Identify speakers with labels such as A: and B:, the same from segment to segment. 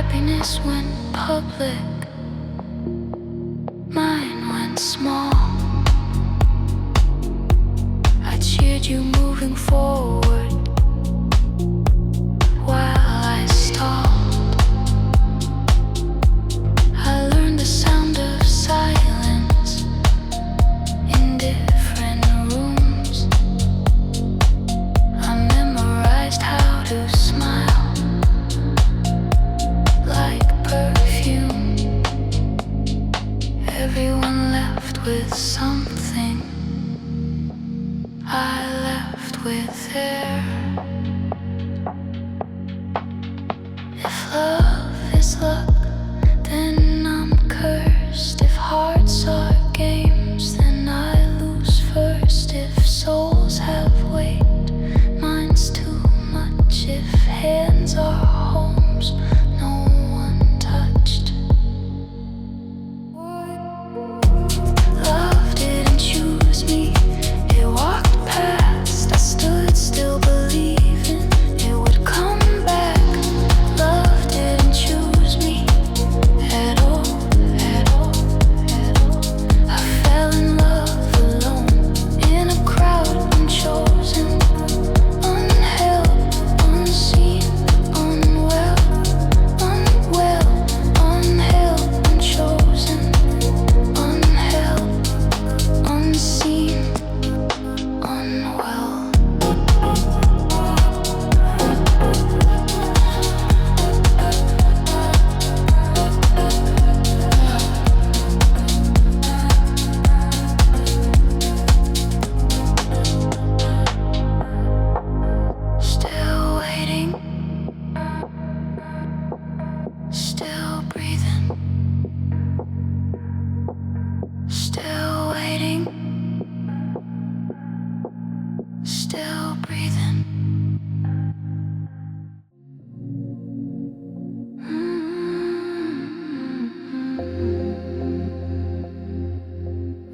A: happiness went public, mine went small. I cheered you moving forward while I stalled. I learned the sound of silence in different rooms. I memorized how to smile like perfume. Everyone left with something. I left with air. If love is luck, then I'm cursed. If hearts are games, then I lose first. If souls have weight, mine's too much. If hands are homes no one touched, loved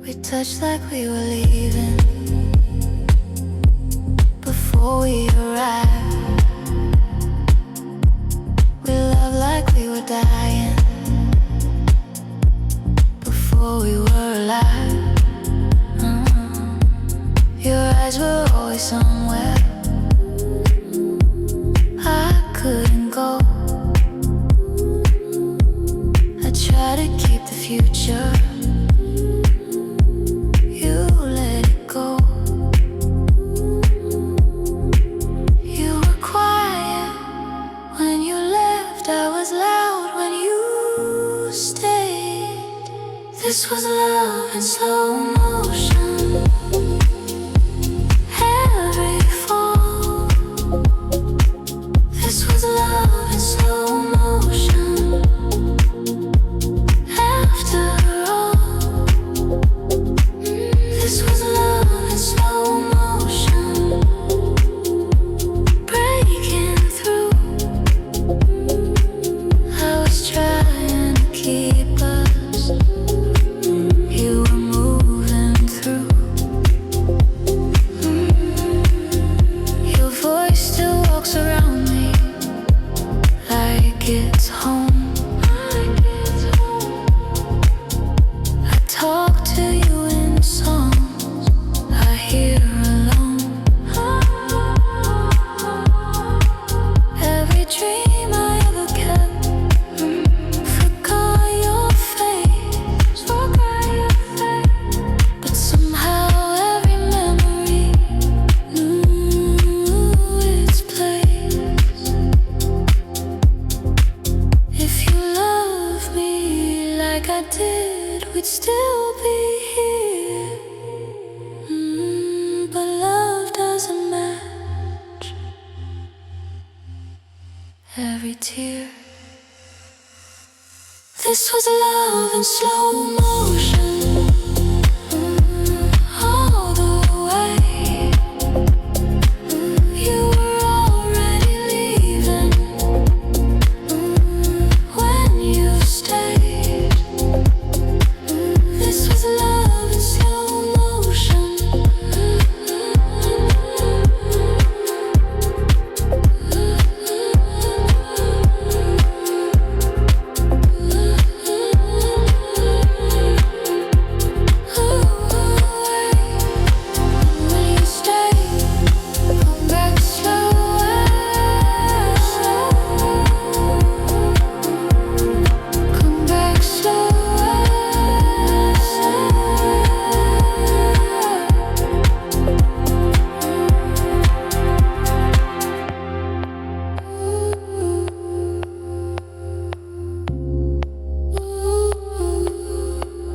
A: We touched like we were leaving before we arrived. We loved like we were dying before we were alive. Your eyes were always somewhere I couldn't go. I try to keep the future, you let it go. You were quiet when you left, I was loud when you stayed. This was love in slow motion, every fall. This was love in slow motion. After all, this was love in slow motion, breaking through. I was trying to keep us, you were moving through. Your voice still walks around me like it's home. I talk to you in songs I hear alone. Every dream I ever kept, forgot your face. But somehow every memory knew its place. If you love me like I did, we'd still be here. But love doesn't match every tear. This was love in slow motion, all the way. You were already leaving when you stayed. This was love in slow motion. When you stayed, come back slower. Come back slower.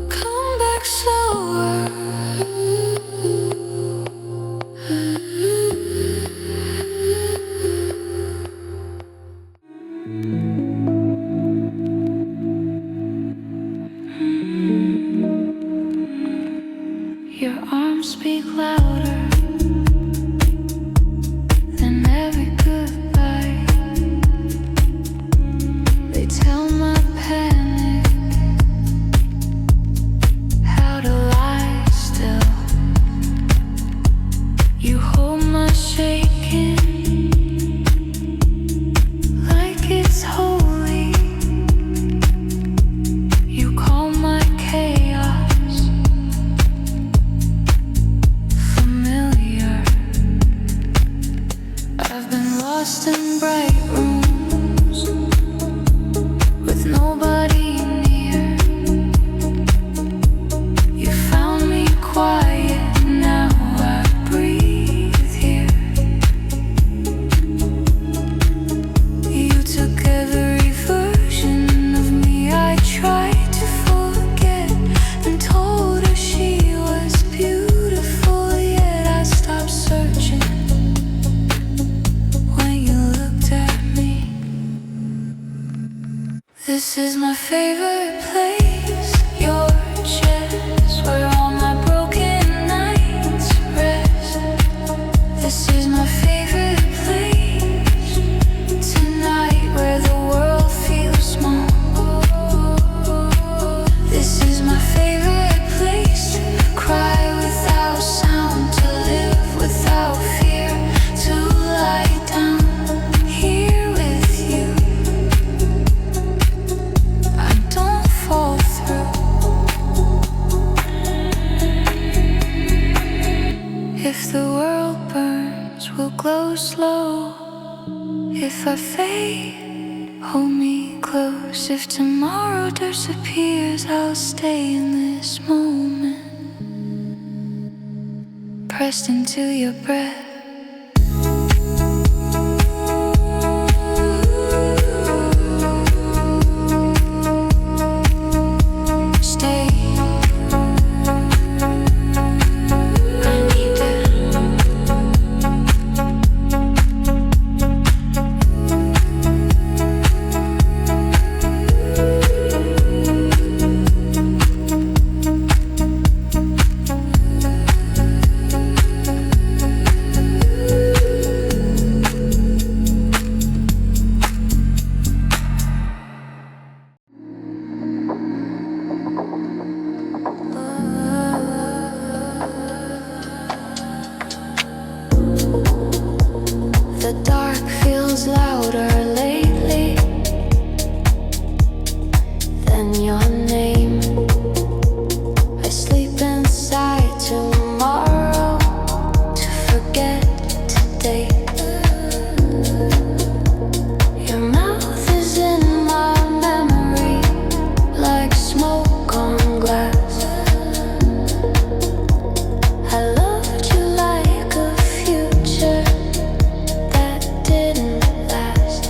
A: Come back slower. Your arms speak louder than every goodbye. They tell my panic how to lie still. You hold my shaking like it's holy. You call my chaos familiar. the world burns, we'll glow slow. If I fade, hold me close. If tomorrow disappears, I'll stay in this moment, pressed into your breath. The dark feels louder lately than your name. I sleep inside tomorrow to forget today. Your mouth is in my memory like smoke on glass. I loved you like a future didn't last.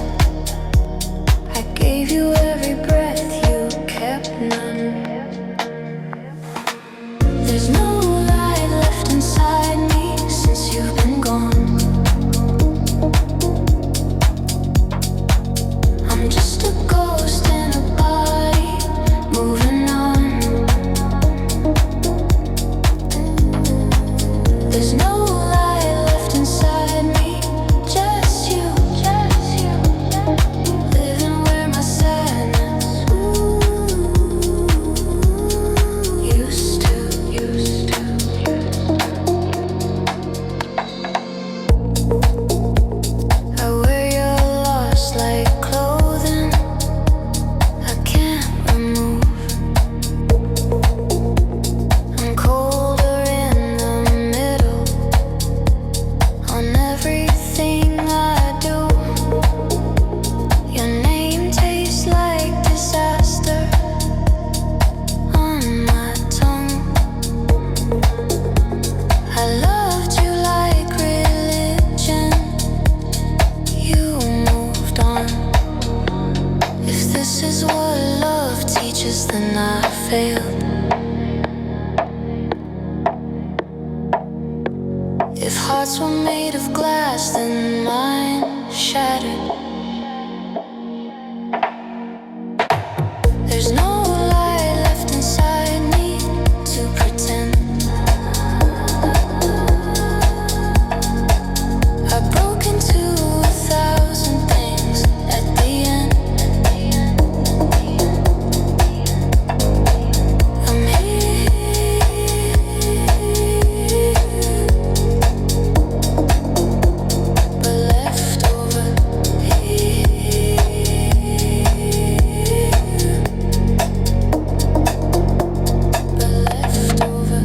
A: I gave you every breath, you kept none. There's no light left inside me since you've been gone. I'm just a ghost in a body, moving on. There's no light left inside me, just you, living where my sadness used to. I wear your loss like clothing I can't remove. I'm colder in the middle on everything I do. Your name tastes like disaster on my tongue. I loved you like religion, you moved on. If this is what love teaches, then I failed. If hearts were made of glass, then mine shattered. There's no light left inside me to pretend. I broke into 1,000 things at the end. I'm here, but left over here. But left over.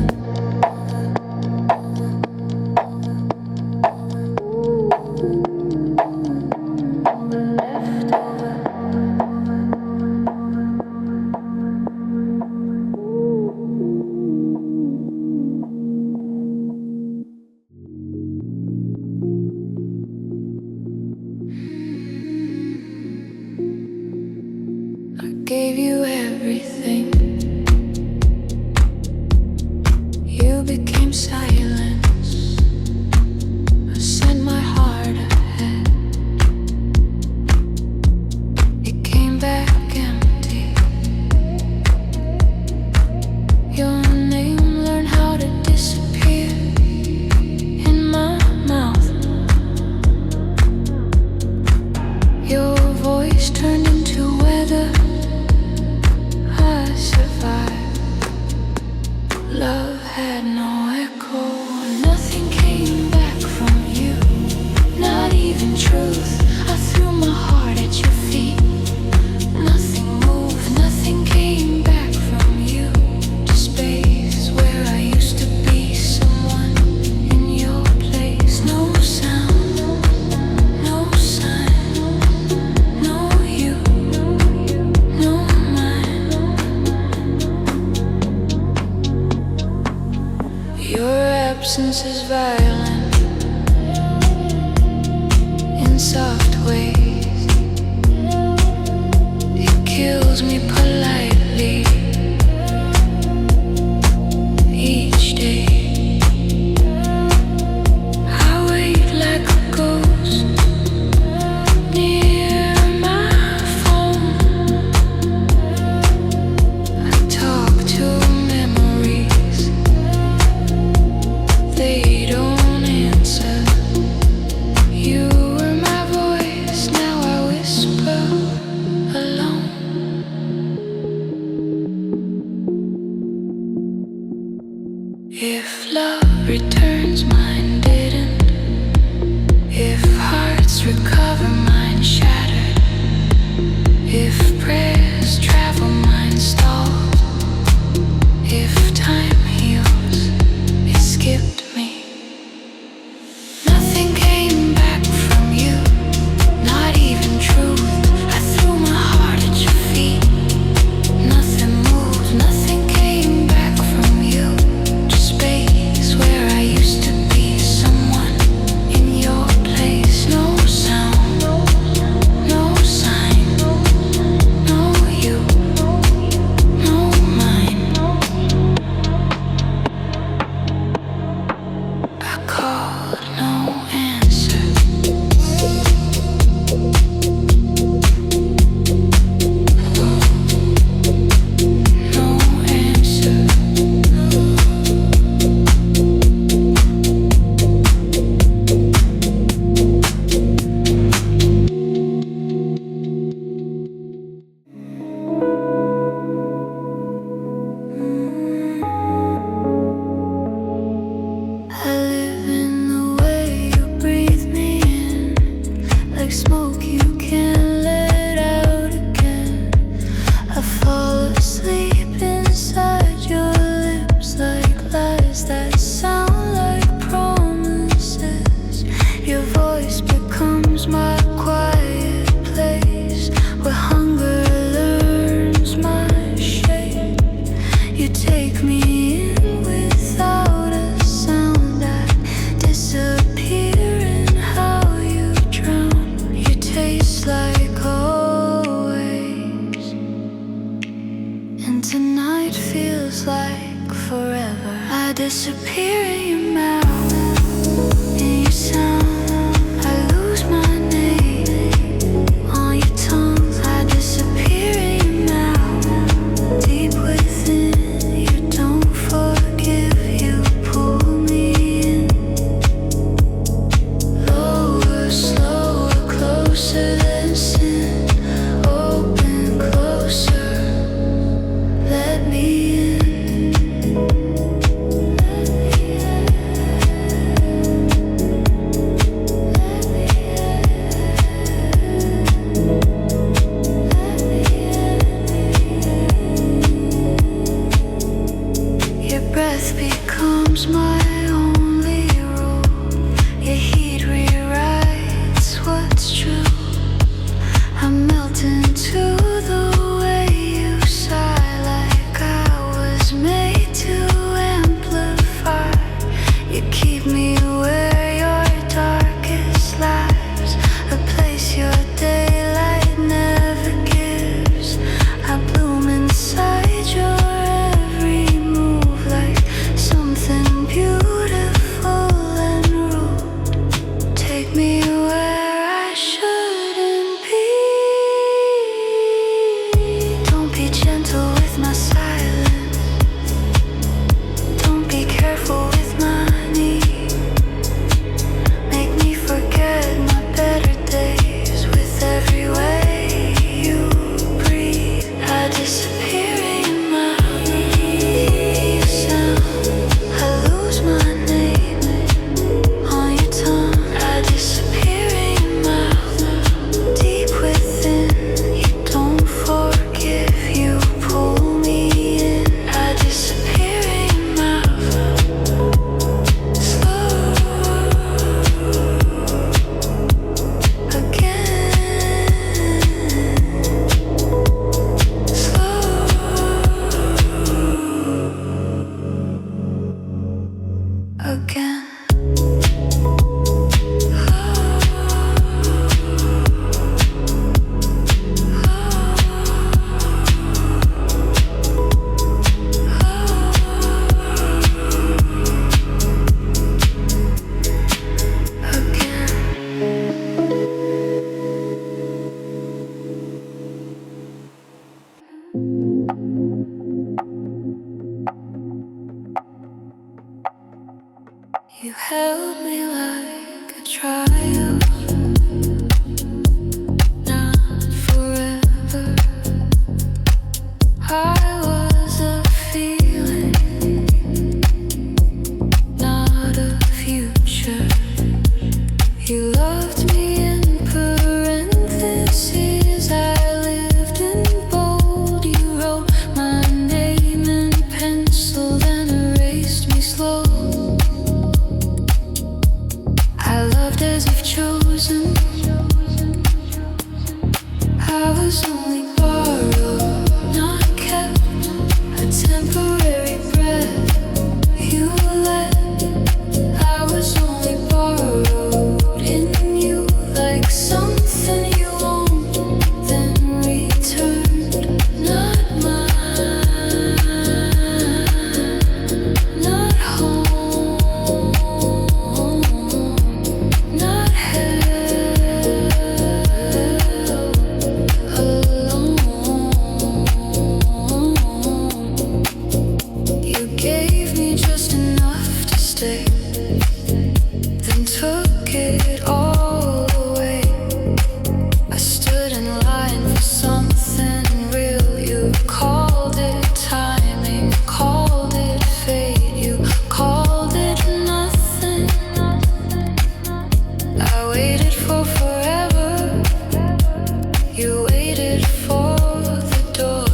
A: I gave you everything. You became silence. I sent my heart ahead. It came back empty. Your name learned how to disappear in my mouth. Your voice turned into weather. I survived. Love had no echo. Nothing came back from you, not even truth. I threw my heart at your feet. Nothing moved, nothing came back from you. To space where I used to be someone in your Your absence is violent in soft ways. It kills me politely each day. I wait like a ghost near my phone. I talk to memories, they don't answer. You were my voice, now I whisper alone. If love returns, mine didn't. If hearts recover, mine shattered. If prayers travel, mine stalled. If time heals, it skipped me. Nothing came back from you, not even truth. I threw my heart at your feet. Nothing moved, nothing came back from you. Just space where I used to be, someone in your place. No sound, no sign, no you, no mine. I called, no answer. No answer. I live in the way you breathe me in, like smoke you can't let out again. I fall asleep inside your lips like lies that sound like promises. Your voice becomes my quiet place, where hunger learns my shape. You take me in without a sound. I disappear in how you drown. You taste like always, and tonight feels like forever. I disappear in your mouth, in your sound. I lose my name on your tongue. I disappear in your mouth, deep within. You don't forgive, you pull me in. Lower, slower, closer than sin. Open, closer, let me in. Your breath becomes my only rule. Your heat rewrites what's true. I melt into the way you sigh, like I was made to amplify. You keep me where your darkest lies, a place your daylight never gives. I bloom inside your every move, like something beautiful again. You held me like a trial, not forever. I was a feeling, not a future. You loved me in parentheses. I lived in bold. You wrote my name in pencil, then erased me slow. I loved as if chosen. I was only borrowed, not kept. A temporary breath you let. I was only borrowed in you, like something you owned, then returned. Not mine, not home, not held alone. You gave me just enough to stay, then took it all away. I stood in line for something real. You called it timing, called it fate. You called it nothing. I waited for forever. You waited for the door.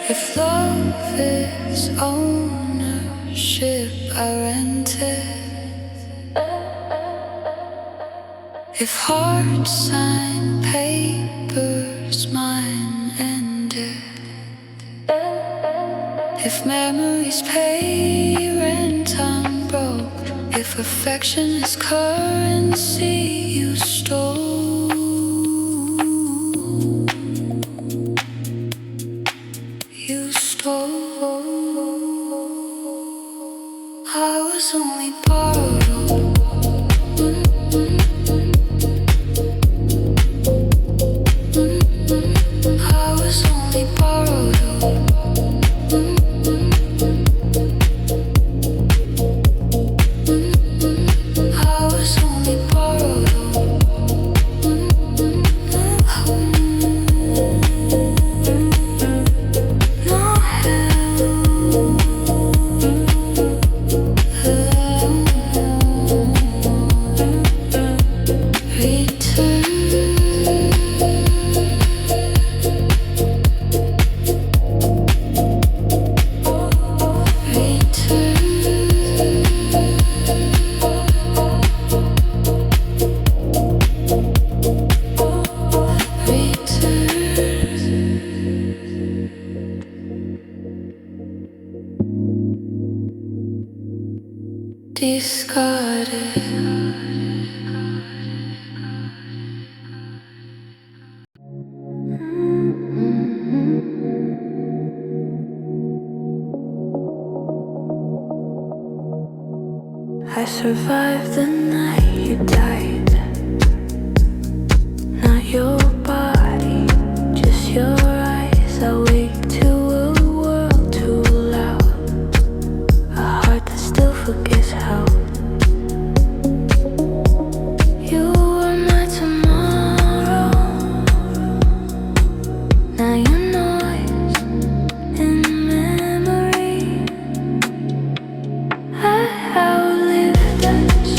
A: If love is ownership, I rent it. If hearts sign papers, mine ended. If memories pay rent, I'm broke. If affection is currency, you stole. You stole. I was only borrowed. I was only borrowed. I was only borrowed. No discarded. I survived the night you died. Not your body, just your eyes. I wake to a world too loud, a heart that still forgets how. You were my tomorrow, now you're noise in memory. I outlived us,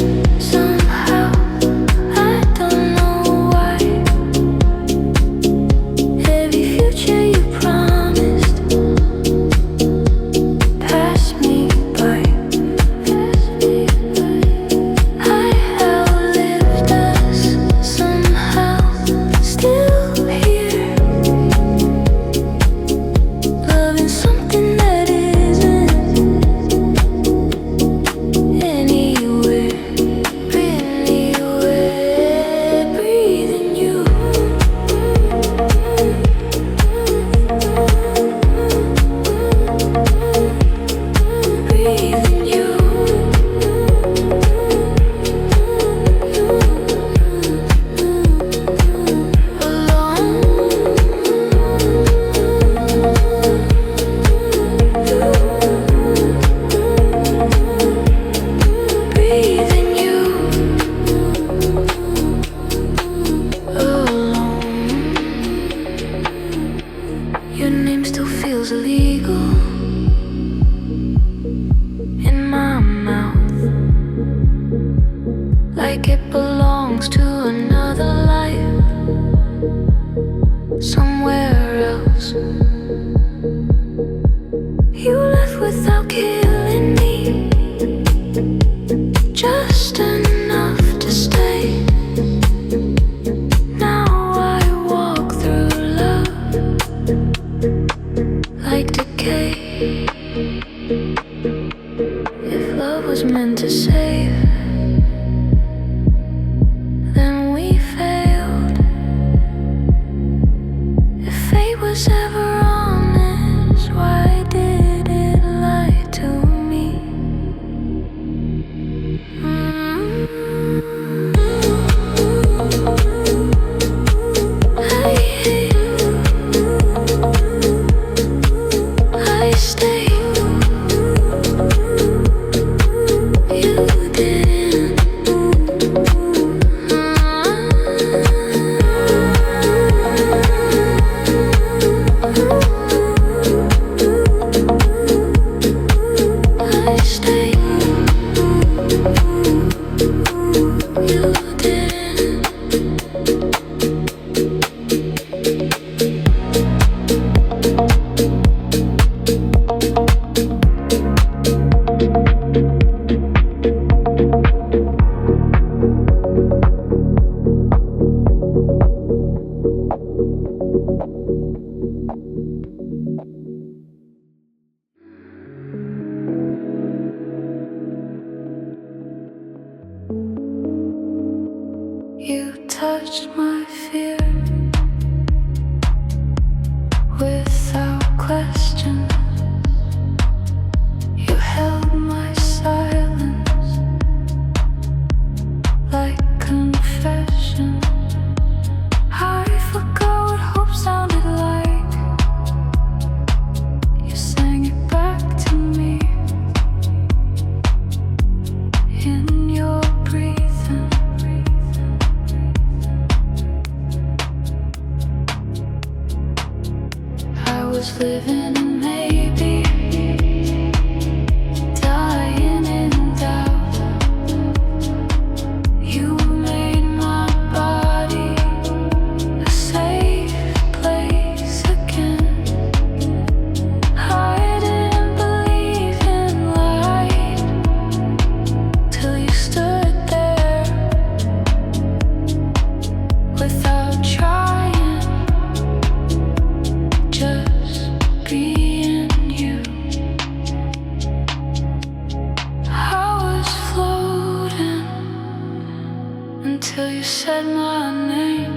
A: was ever honest? Why did it lie to me? I stayed. You didn't. I stayed. You didn't. You touched my fear without question. You held my silence like confession. I forgot what hope sounded like. You sang it back to me in your breathing. I was living in maybe, dying in doubt. You made my body a safe place again. I didn't believe in light till you stood there without trying, just being you. I was floating until you said my name.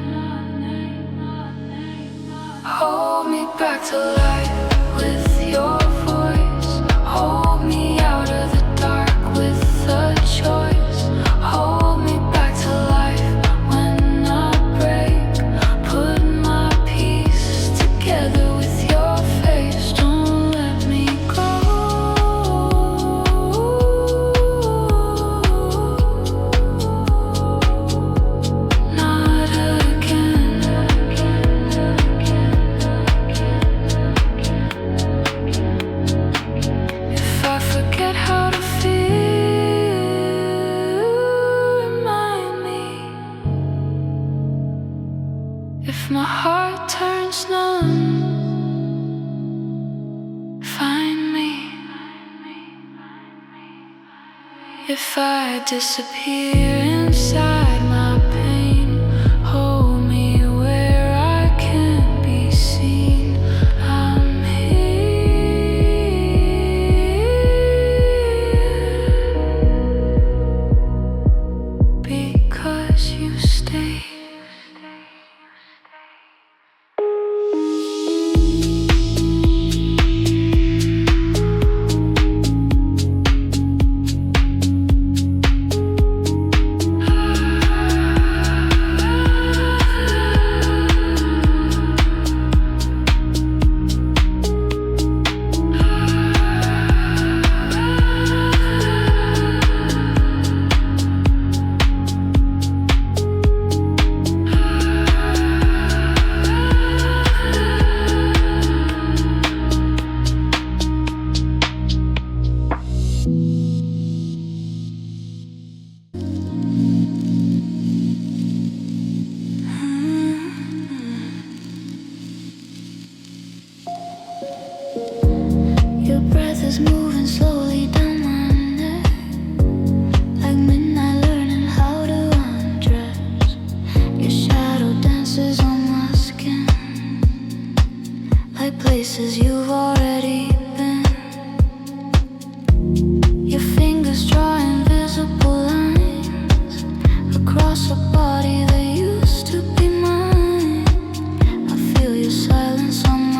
A: Hold me back to life with your voice. Hold me out of the dark with a choice. Hold me back to life when I break. Put my pieces together with your face. Don't let me go. Not again. If I forget how to feel, remind me. If my heart turns numb, find me. If I disappear inside my pain, hold me where I can't be seen. I'm here because you stay. Your breath is moving slowly down my neck, like midnight learning how to undress. Your shadow dances on my skin, like places you've already been. Your fingers draw invisible lines across a body that used to be mine. I feel your silence on my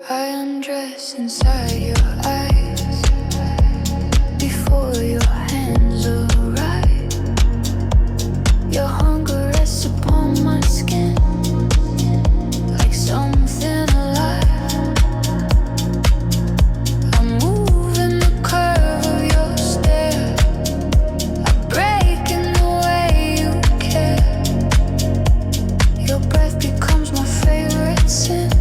A: I undress inside your eyes before your hands arrive. Your hunger rests upon my skin like something alive. I'm moving the curve of your stare. I break in the way you care. Your breath becomes my favorite sin.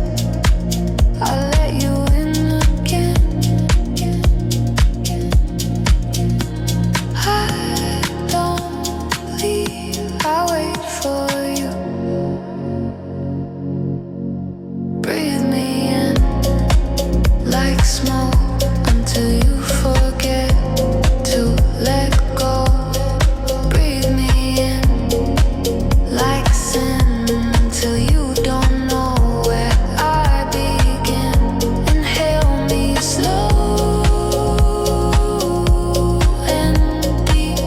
A: I let you in again. I don't leave, I wait for you. Breathe me in like smoke until you forget to let go. Breathe me in like sin until you don't know where I begin. Inhale me slow and deep.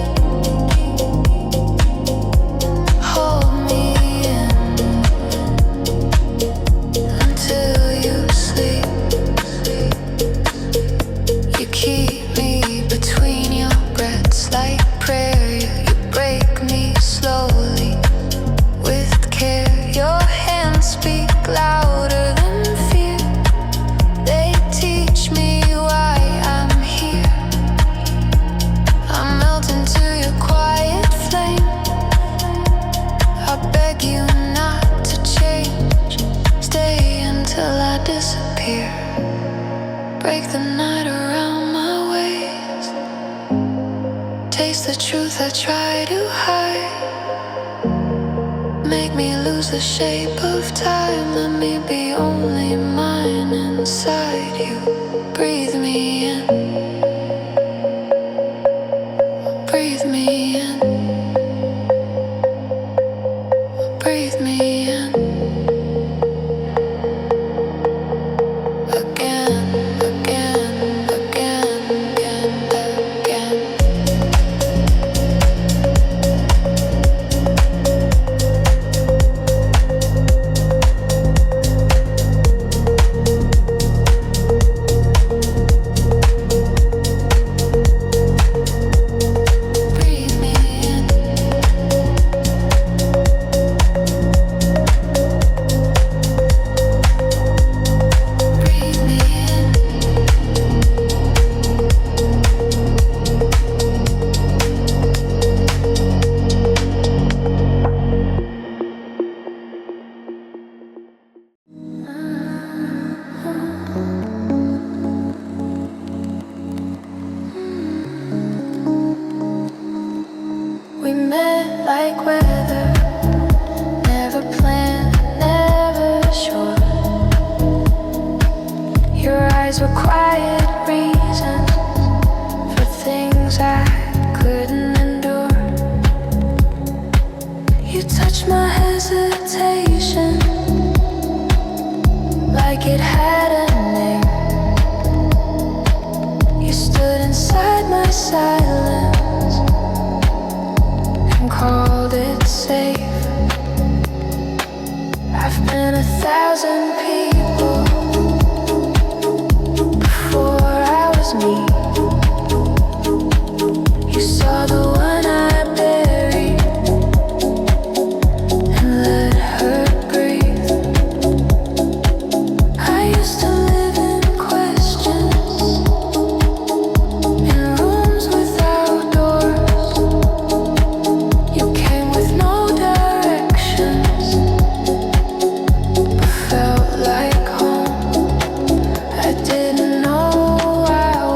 A: Hold me in until you sleep. You keep me between your breaths like prayer. You break me slowly with care. Your hands speak louder than fear. They teach me why I'm here. I melt into your quiet flame. I beg you not to change. Stay until I disappear. Break the night around my waist. Taste the truth I try to hide. Make me lose the shape of time. Let me be only mine inside you. Breathe me in. Breathe me in. Breathe me in. words were quiet reasons for things I couldn't endure. You touched my hesitation like it had a name. You stood inside my silence and called it safe. I've been 1,000 people before I was me. You saw the one I buried and let her breathe. I used to live in questions, in rooms without doors. You came with no directions, but felt like home. I didn't know I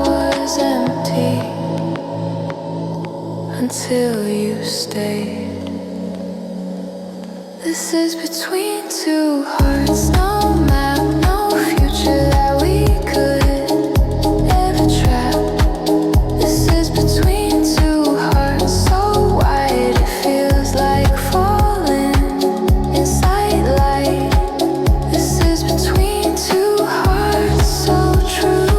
A: was empty until you stayed. This is between two hearts, no map, no future that we could ever trap. This is between two hearts, so wide it feels like falling inside light. This is between two hearts, so true.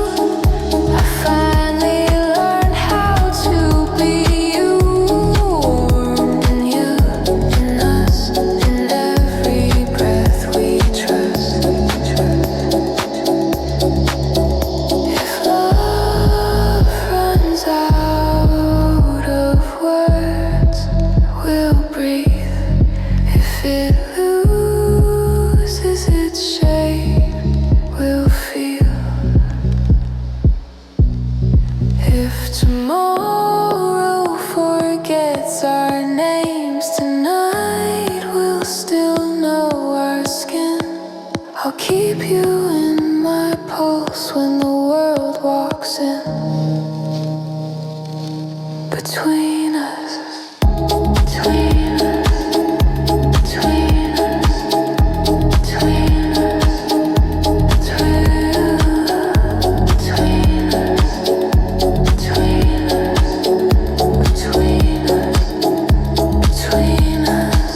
A: I finally learned how to be you, and you, and us, and every breath we trust. If love runs out of words, we'll breathe. If it loses its shape, we'll feel. If tomorrow forgets our names, tonight we'll still know our skin. I'll keep you in my pulse when the world walks in. Between us, between us, between us, between us, between us, between us, between us, between us.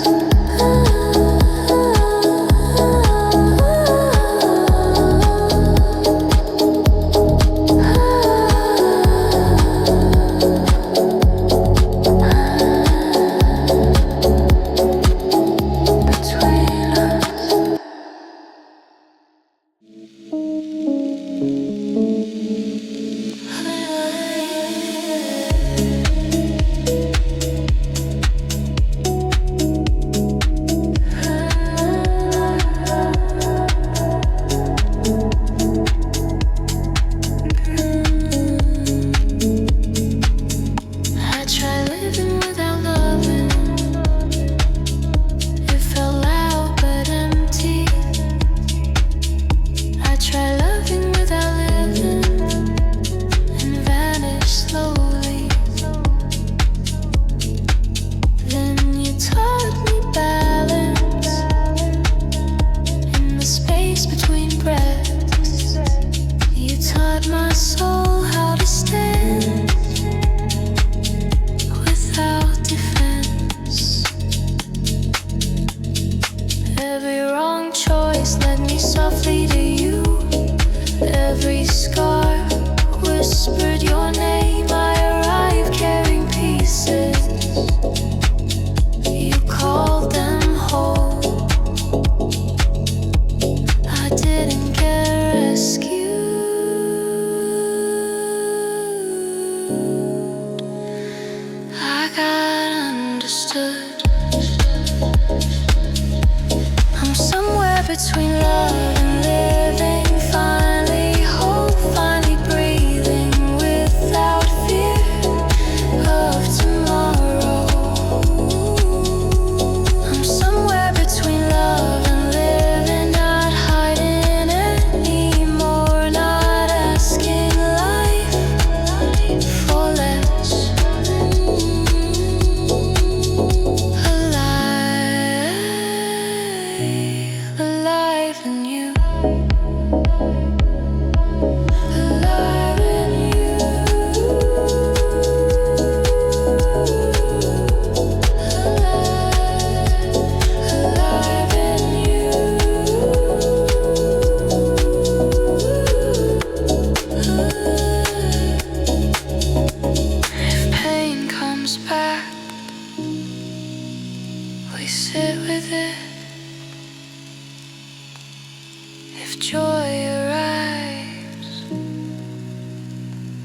A: joy arrives,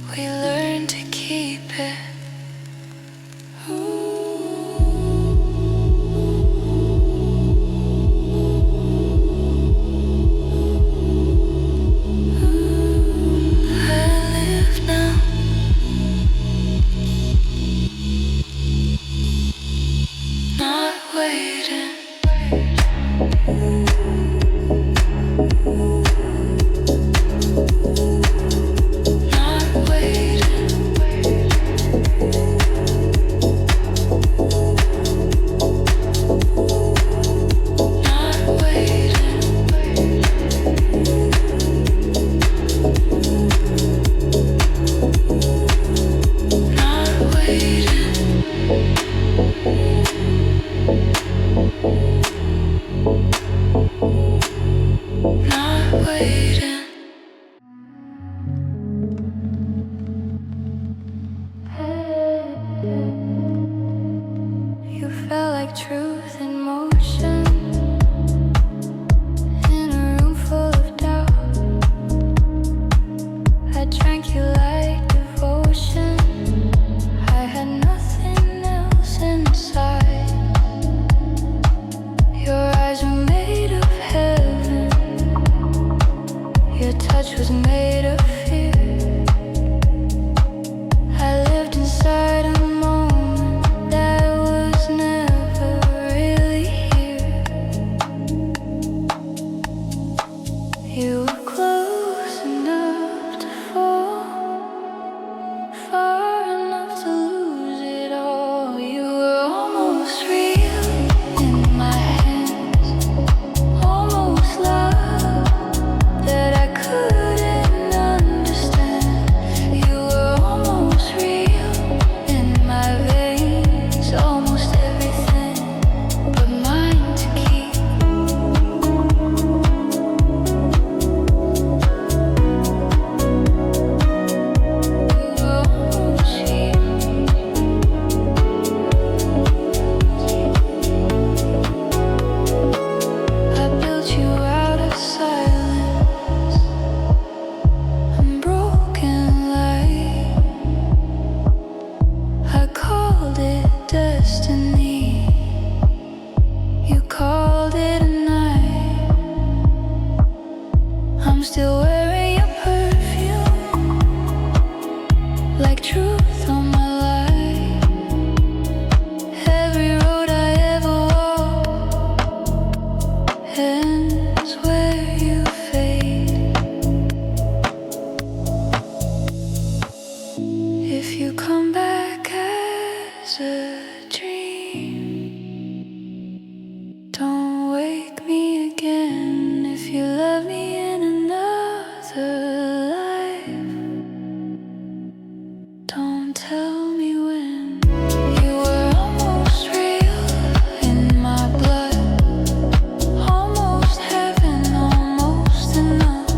A: we learn to keep it. Truth in motion, in a room full of doubt. I drank you like devotion. I had nothing else inside. Your eyes were made of heaven. Your touch was made of fear. I lived inside a moment that was never really here. You were close enough to fall, far enough to lose it all. You were almost real in my hands, almost love that I couldn't understand. You were almost real in my veins, almost everything but mine to keep. You were almost here. I built you out of silence, unbroken light. I called it destiny. You called it a night. I'm still wearing your perfume, like truth on my life. Every road I ever walked ends where you fade. If you come back as a dream, don't wake me again. If you love me in another life, don't tell me when. You were almost real in my blood, almost heaven, almost enough.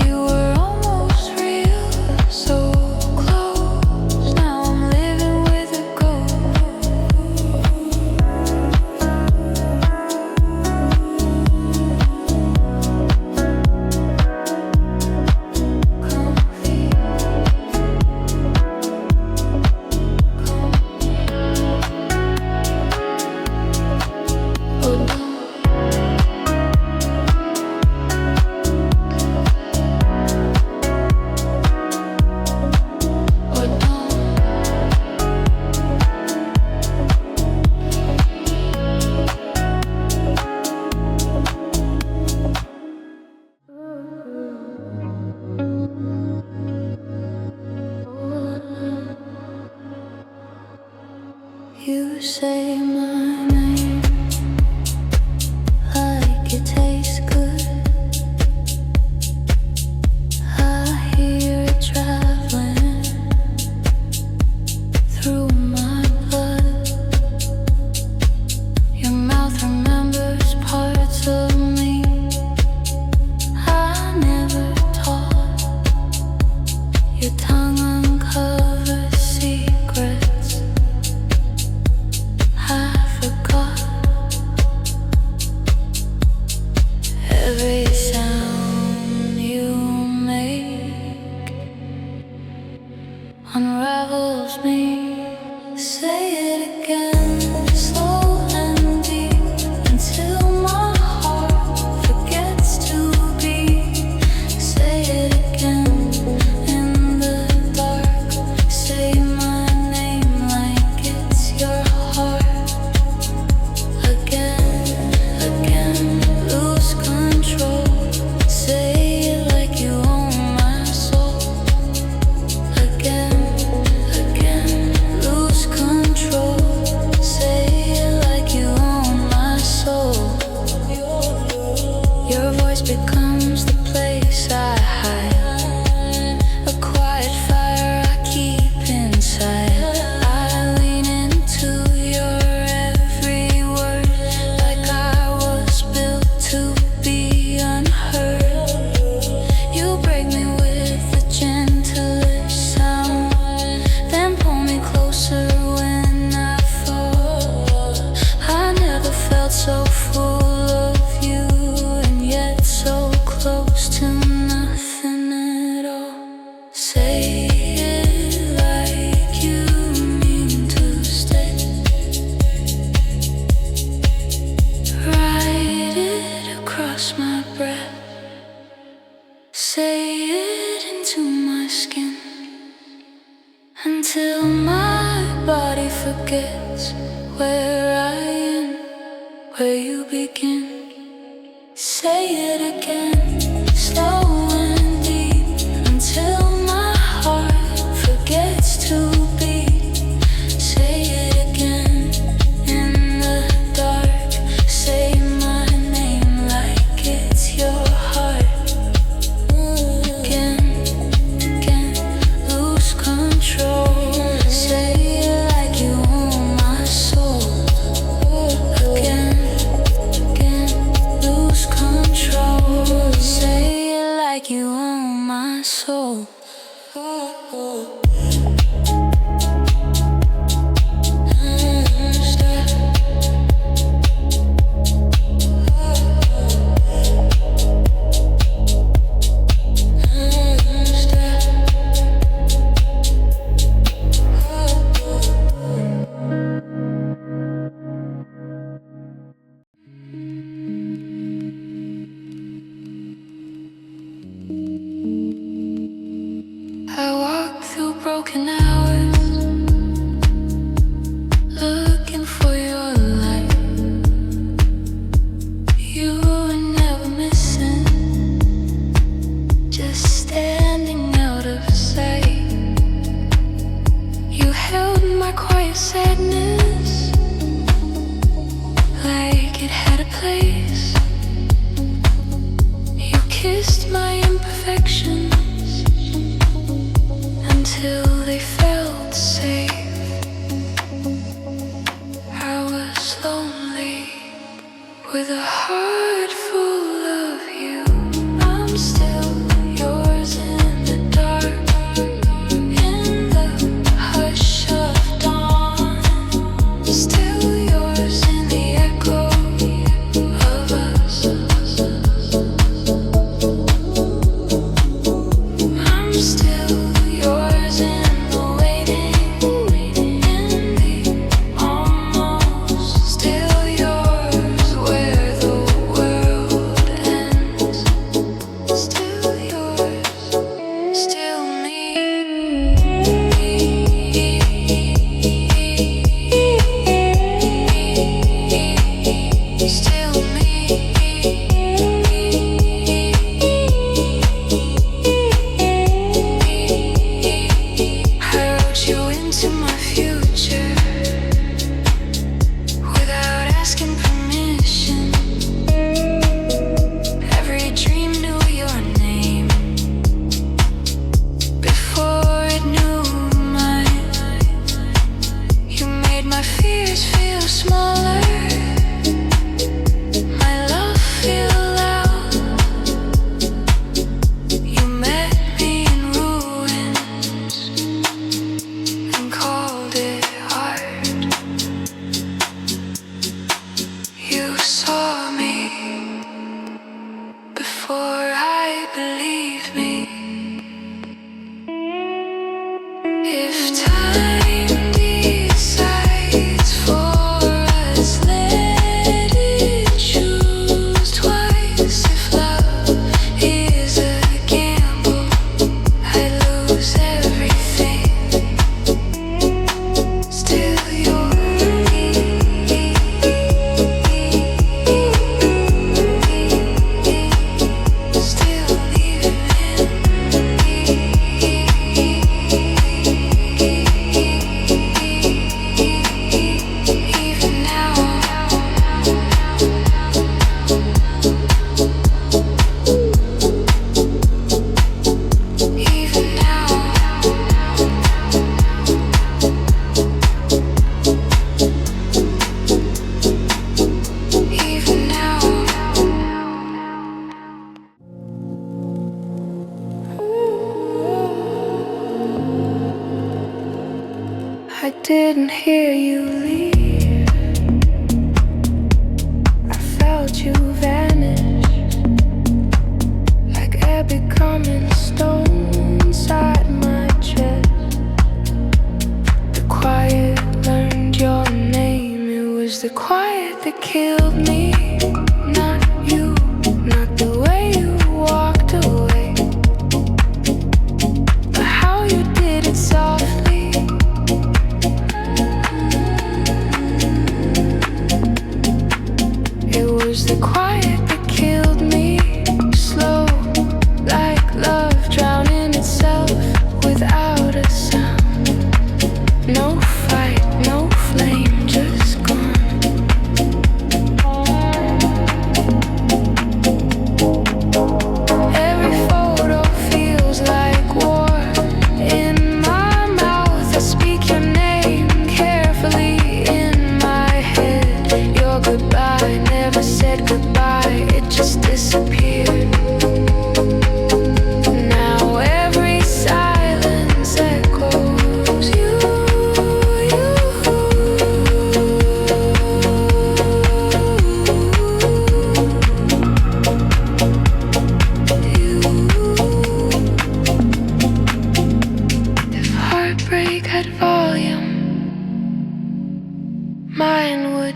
A: You were almost real, so close. Now I'm living with a You say my name like it tastes good. I hear it traveling through my blood. Your mouth remembers parts of me I never taught. Your tongue uncovers secrets I Say it into my skin until my body forgets where I end, where you begin. Say it again, slow and deep, until my heart forgets to beat. Say it again in the dark. Say my name like it's your heart. Again, lose control. Say it like you own my soul. Again, lose control. Say it like you own my soul. I walk through broken hours, looking for your light. You were never missing, just standing out of sight. You held my quiet sadness like it had a place. You kissed my imperfections until they felt safe. I was lonely with a heart full of you. I'm still yours in the dark, in the hush of dawn. Still yours in the echo of us. I'm still yours in the waiting, in the almost. Still yours where the world ends. Still yours, still me. Still me. I wrote you into my future without asking permission. Every dream knew your name before it knew mine. You made my fears feel smaller, my love feel loud. You met me in ruins and called it art. You saw me before I believed me. If time decides for us, let it choose twice. If love is a gamble, I lose everything. Still yours, still leaving even now. Even now. Even now. I didn't hear you leave. I felt you vanish, like air becoming stone inside my chest. The quiet learned your name. It was the quiet that killed me, not you, not the way you walked away.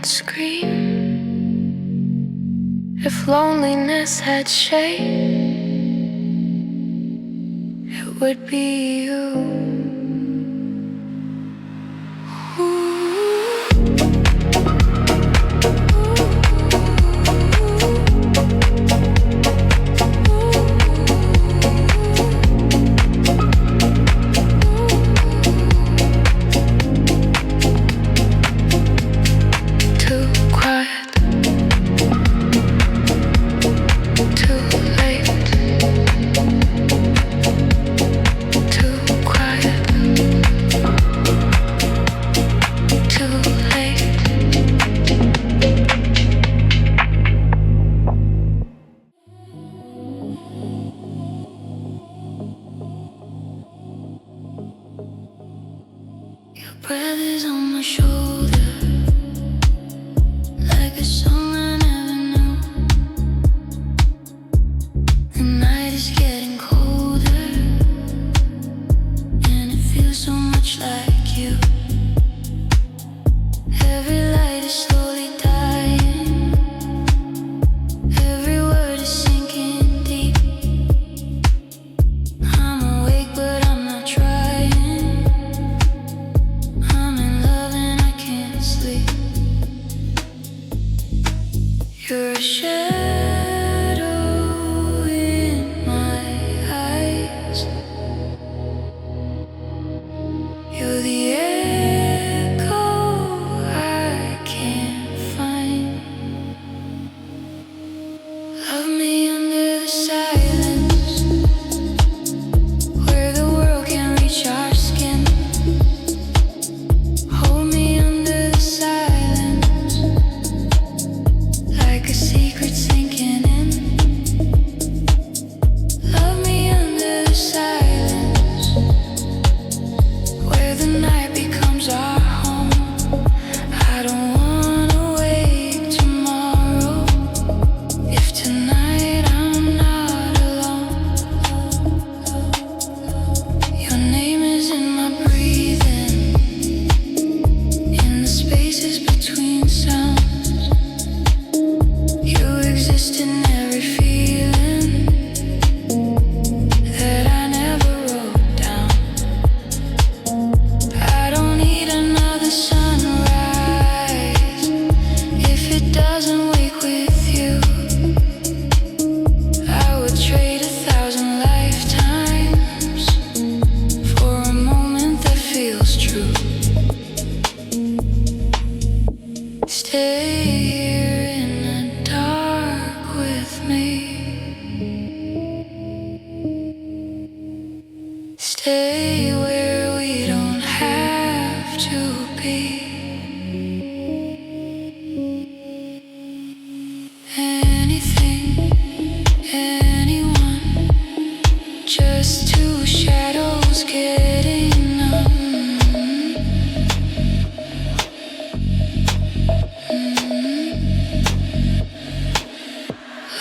A: scream. If loneliness had shame, it would be you. Breath is on my shoulder, like a song I never knew. The night is getting colder, and it feels so much like you. Every light is slowly dying, every word is sinking deep. I'm awake but I'm not trying. You're a shadow in my eyes. You're the echo I can't find. Love me under the silence, where the world can reach our skin. Hold me under the silence, like a secret sinking in. Love me under the silence, where the night becomes our home. I don't wanna wake tomorrow if tonight I'm not alone. Your name is in my breathing, in the spaces between sounds. You exist in every feeling that I never wrote down. I don't need another sunrise if it doesn't wake with you. I would trade 1,000 lifetimes for a moment that feels true. Stay here in the dark with me. Stay where we don't have to be. Anything, anyone, just two shadows getting numb.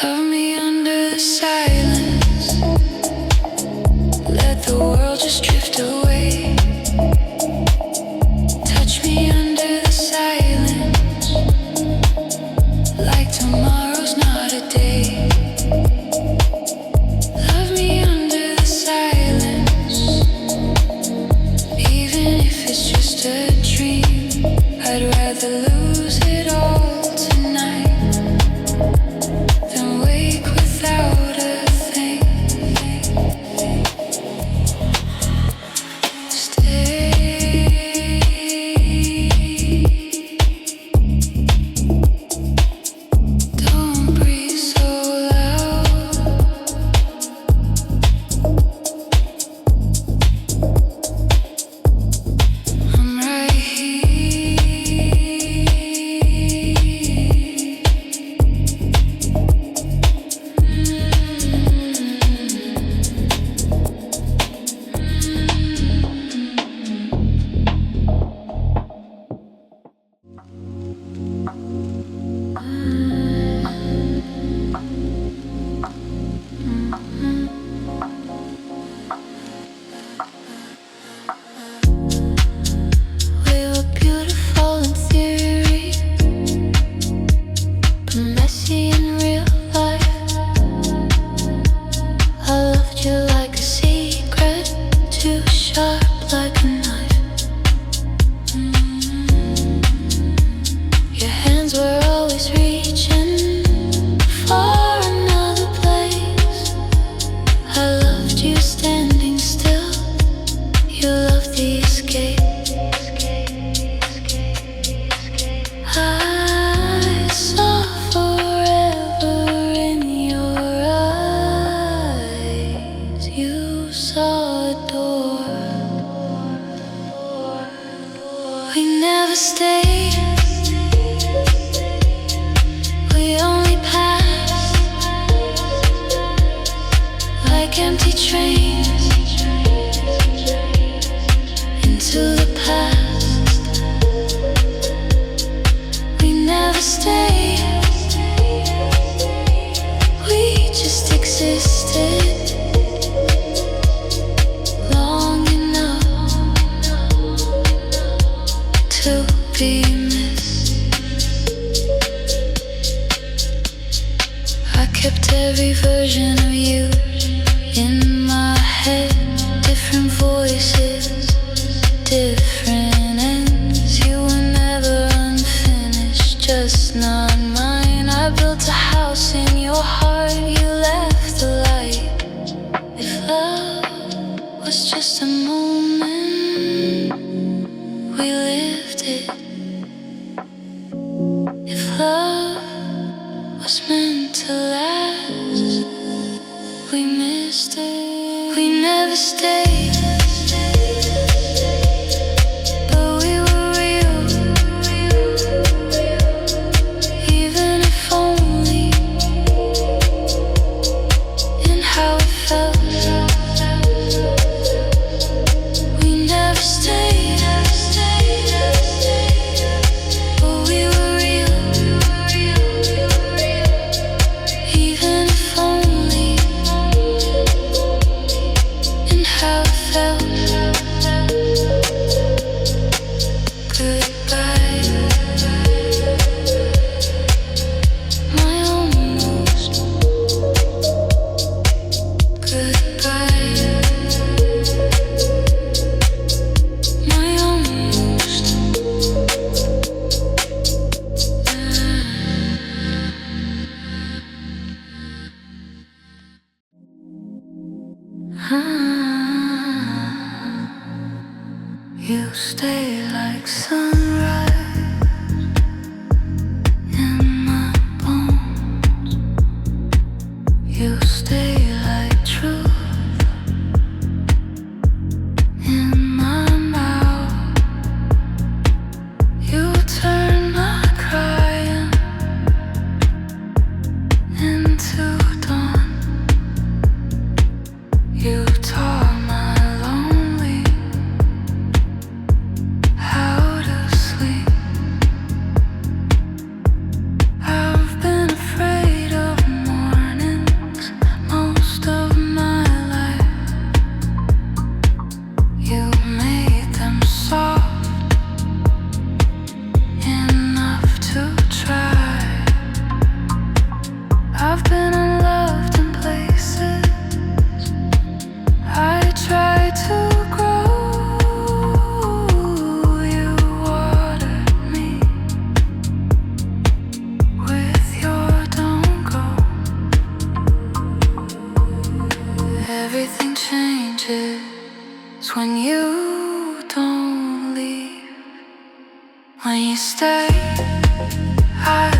A: Love me under the silence, let the world just drift away. Touch me under the silence, like tomorrow's not a day. Love me under the silence, even if it's just a dream. I'd rather lose it all tonight than wake without a thing. sharp like a knife. Your hands were always reaching for another place. I loved you standing still. You loved the escape. I saw forever in your eyes. You saw a door. We never stayed. We only passed like empty trains into the past. We never stayed. We just existed long enough to be missed. I kept every version of you in my head. Different voices, different ends. You were never unfinished, just not mine. I built a house in your heart. You left the light. If love was just a moment, we lived it. If love was meant to last, we missed it. We never stayed, but we were real. Even if only in how it felt. We never stayed, but we were real. Even if only in how it felt. Goodbye, my almost. Goodbye, my almost. You stay like sunrise in my bones. You stay like truth in my mouth. You turn my crying into dawn. You taught my lonely how to sleep. I've been afraid of mornings most of my life. You made them soft enough to try. I've been unloved in places I tried to grow. You watered me with your don't go. Everything changes when you don't leave. When you stay, I